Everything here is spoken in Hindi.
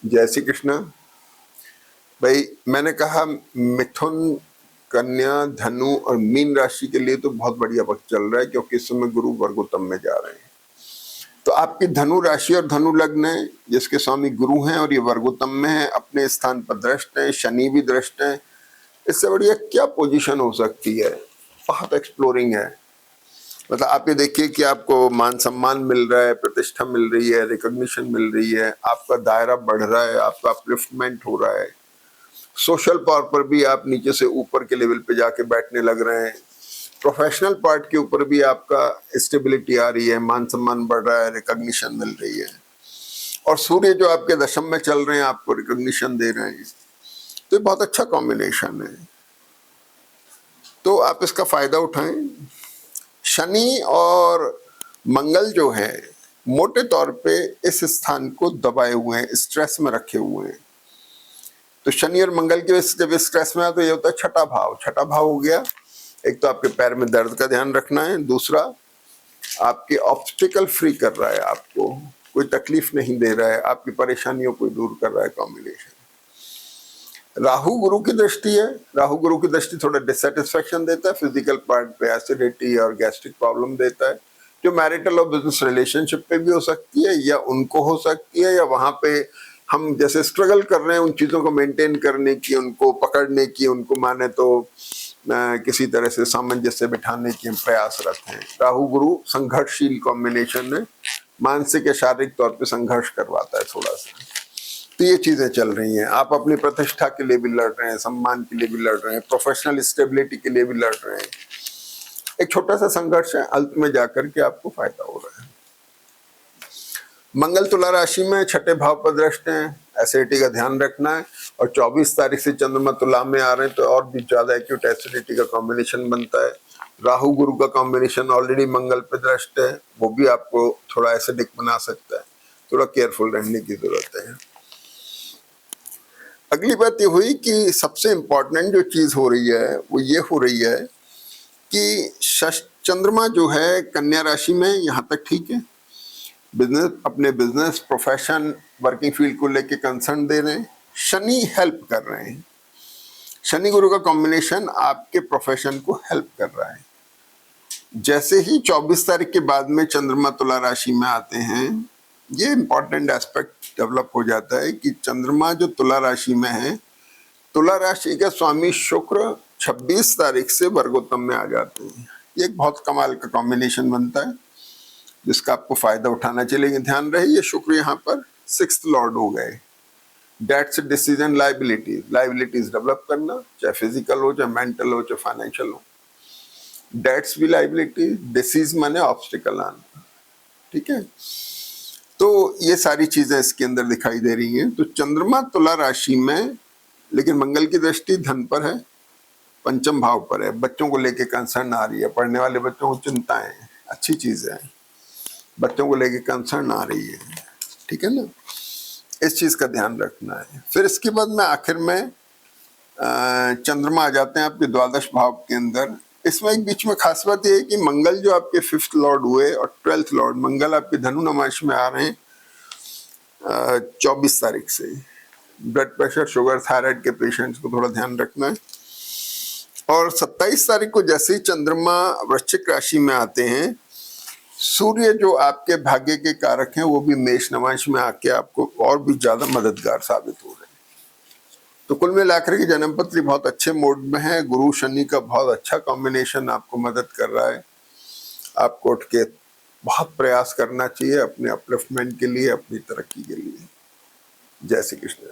जय श्री कृष्ण। भाई मैंने कहा मिथुन, कन्या, धनु और मीन राशि के लिए तो बहुत बढ़िया वक्त चल रहा है, क्योंकि इस समय गुरु वर्गोत्तम में जा रहे हैं। तो आपकी धनु राशि और धनु लग्न है, जिसके स्वामी गुरु हैं और ये वर्गोत्तम में है, अपने स्थान पर दृष्ट है, शनि भी दृष्ट है। इससे बढ़िया क्या पोजीशन हो सकती है? बहुत एक्सप्लोरिंग है। मतलब आप ये देखिए कि आपको मान सम्मान मिल रहा है, प्रतिष्ठा मिल रही है, रिकॉग्निशन मिल रही है, आपका दायरा बढ़ रहा है, आपका अपलिफ्टमेंट हो रहा है। सोशल तौर पर भी आप नीचे से ऊपर के लेवल पे जाके बैठने लग रहे हैं। प्रोफेशनल पार्ट के ऊपर भी आपका स्टेबिलिटी आ रही है, मान सम्मान बढ़ रहा है, रिकॉग्निशन मिल रही है। और सूर्य जो आपके दशम में चल रहे हैं आपको रिकॉग्निशन दे रहे हैं। तो ये बहुत अच्छा कॉम्बिनेशन है, तो आप इसका फायदा उठाएं। शनि और मंगल जो है मोटे तौर पे इस स्थान को दबाए हुए हैं, स्ट्रेस में रखे हुए हैं। तो शनि और मंगल की वजह से जब स्ट्रेस में आया तो ये होता है छठा भाव। छठा भाव हो गया, एक तो आपके पैर में दर्द का ध्यान रखना है, दूसरा आपके ऑब्स्टिकल फ्री कर रहा है, आपको कोई तकलीफ नहीं दे रहा है, आपकी परेशानियों को दूर कर रहा है कॉम्बिनेशन। राहु गुरु की दृष्टि है। राहु गुरु की दृष्टि थोड़ा डिससेटिस्फेक्शन देता है, फिजिकल पार्ट पे एसिडिटी और गैस्ट्रिक प्रॉब्लम देता है, जो मैरिटल और बिजनेस रिलेशनशिप पे भी हो सकती है, या उनको हो सकती है, या वहां पे हम जैसे स्ट्रगल कर रहे हैं उन चीजों को मेंटेन करने की, उनको पकड़ने की, उनको माने तो किसी तरह से सामंजस्य बिठाने के प्रयासरत हैं। राहु गुरु संघर्षशील कॉम्बिनेशन है, मानसिक या शारीरिक तौर पे संघर्ष करवाता है थोड़ा सा। तो ये चीजें चल रही हैं। आप अपनी प्रतिष्ठा के लिए भी लड़ रहे हैं, सम्मान के लिए भी लड़ रहे हैं, प्रोफेशनल स्टेबिलिटी के लिए भी लड़ रहे हैं। एक छोटा सा संघर्ष है, अंत में जाकर के आपको फायदा हो रहा है। मंगल तुला राशि में छठे भाव पर दृष्ट हैं, एसिडिटी का ध्यान रखना है। और 24 तारीख से चंद्रमा तुला में आ रहे हैं, तो और भी ज्यादा एक्यूट एसिडिटी का कॉम्बिनेशन बनता है। राहु गुरु का कॉम्बिनेशन ऑलरेडी मंगल पे दृष्ट है, वो भी आपको थोड़ा एसिडिक बना सकता है, थोड़ा केयरफुल रहने की जरूरत है। अगली बात ये हुई कि सबसे इंपॉर्टेंट जो चीज हो रही है वो ये हो रही है कि चंद्रमा जो है कन्या राशि में, यहाँ तक ठीक है, बिजनेस, अपने बिजनेस, प्रोफेशन, वर्किंग फील्ड को लेके कंसर्न दे रहे हैं। शनि हेल्प कर रहे हैं। शनि गुरु का कॉम्बिनेशन आपके प्रोफेशन को हेल्प कर रहा है। जैसे ही 24 तारीख के बाद में चंद्रमा तुला राशि में आते हैं, ये इंपॉर्टेंट एस्पेक्ट डेवलप हो जाता है कि चंद्रमा जो तुला राशि में है, तुला राशि के स्वामी शुक्र 26 तारीख से वर्गोत्तम में आ जाते हैं। ये एक बहुत कमाल का कॉम्बिनेशन बनता है, जिसका आपको फायदा उठाना चाहिए। ध्यान रहे ये शुक्र यहाँ पर 6th लॉर्ड हो गए। डेट्स, डिसीजन, लाइबिलिटीज डेवलप करना, चाहे फिजिकल हो, चाहे मेंटल हो, चाहे फाइनेंशियल हो। डेट्स भी लाइबिलिटी, डिसीज माने ऑब्स्टिकल आना, ठीक है। तो ये सारी चीजें इसके अंदर दिखाई दे रही हैं। तो चंद्रमा तुला राशि में, लेकिन मंगल की दृष्टि धन पर है, पंचम भाव पर है। बच्चों को लेके कंसर्न आ रही है, पढ़ने वाले बच्चों को चिंताएं, अच्छी चीज है, बच्चों को लेके कंसर्न आ रही है, ठीक है ना। इस चीज का ध्यान रखना है। फिर इसके बाद में आखिर में चंद्रमा आ जाते हैं आपके द्वादश भाव के अंदर। इसमें एक बीच में खास बात यह है कि मंगल जो आपके 5th लॉर्ड हुए और 12th लॉर्ड, मंगल आपके धनु नमाश में आ रहे हैं 24 तारीख से। ब्लड प्रेशर, शुगर, थायराइड के पेशेंट्स को थोड़ा ध्यान रखना है। और 27 तारीख को जैसे ही चंद्रमा वृश्चिक राशि में आते हैं, सूर्य जो आपके भाग्य के कारक हैं वो भी मेष नमाश में आके आपको और भी ज्यादा मददगार साबित हो रहे हैं। तो कुल मिलाकर के जन्म पत्री बहुत अच्छे मोड में है। गुरु शनि का बहुत अच्छा कॉम्बिनेशन आपको मदद कर रहा है। आपको उठ के बहुत प्रयास करना चाहिए अपने अपलिफ्टमेंट के लिए, अपनी तरक्की के लिए। जय श्री कृष्ण।